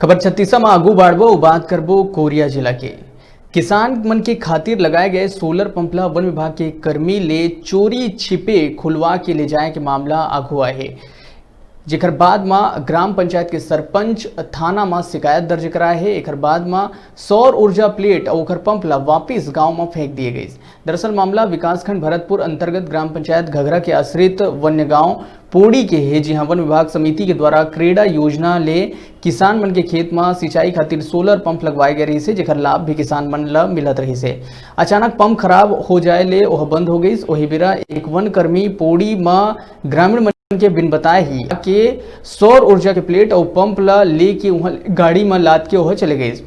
खबर छत्तीसा में आगू बाढ़बो बात करबो कोरिया जिला के किसान मन के खातिर लगाए गए सोलर पंप ला वन विभाग के कर्मी ले चोरी छिपे खुलवा के ले जाए के मामला आगू आए है। जेकर बाद में ग्राम पंचायत के सरपंच थाना में शिकायत दर्ज कराए है। एक बाद में सौर ऊर्जा प्लेट और ओकर पंप ला वापिस गांव में फेंक दिए गए। दरअसल मामला विकासखंड भरतपुर अंतर्गत ग्राम पंचायत घघरा के आश्रित वन्य गांव पोड़ी के है, जहां वन विभाग समिति के द्वारा क्रेडा योजना ले किसान मन के खेत में सिंचाई खातिर सोलर पंप लगवाए गए रही से, जेकर लाभ भी किसान मन ला मिलत रही से। अचानक पंप खराब हो जाए ले ओह बंद हो गई। वही बेरा एक वन कर्मी पोड़ी में ग्रामीण के बिन बताए ही के सौर ऊर्जा के प्लेट और पंप ला लेके वहां गाड़ी में लाद के वह चले गए।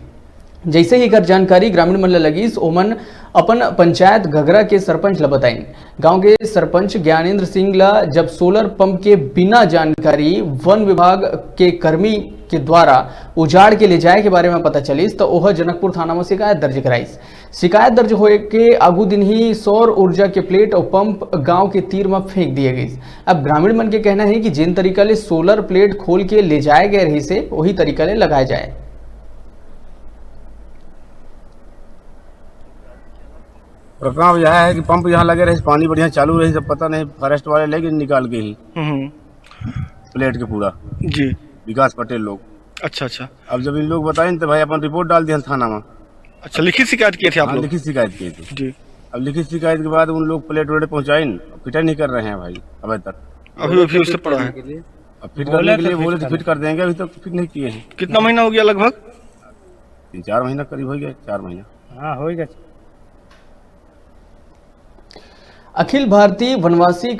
जैसे ही कर जानकारी ग्रामीण मन लगी, ओमन अपन पंचायत घघरा के सरपंच ला बताई। गांव के सरपंच ज्ञानेंद्र सिंह ला जब सोलर पंप के बिना जानकारी वन विभाग के कर्मी के द्वारा उजाड़ के ले जाए के बारे में पता चलिस, तो वह जनकपुर थाना में शिकायत दर्ज कराई। शिकायत दर्ज होए के आगू दिन ही सौर ऊर्जा के प्लेट और पंप गांव के तीर में फेंक दिए गई। अब ग्रामीण मन के कहना है कि जिन तरीका ले सोलर प्लेट खोल के ले जाए गए रही से वही तरीका ले लगाए जाए। प्रभाव यह है कि पंप यहाँ लगे रहे, पानी बढ़िया चालू रही, सब पता नहीं फॉरेस्ट वाले लेके निकाल के ही प्लेट के पूरा जी विकास पटेल लोग। अच्छा अच्छा। अब जब इन लोग बताए तो भाई अपन रिपोर्ट डाल दिया थाना में। अच्छा, लिखित शिकायत किए थे आप लोग? लिखित शिकायत की थी जी। अब लिखित शिकायत के बाद उन लोग प्लेट वेट पहुँचाई, फिट नहीं कर रहे हैं भाई अभी तक। अभी उससे पड़ा है। अब फिट करने के लिए बोले तो फिट कर देंगे, अभी तक फिट नहीं किए हैं। कितना महीना हो गया लगभग? 3-4 महीना करीब हो गया, 4 महीना। हाँ हो गया। अखिल भारतीय वनवासी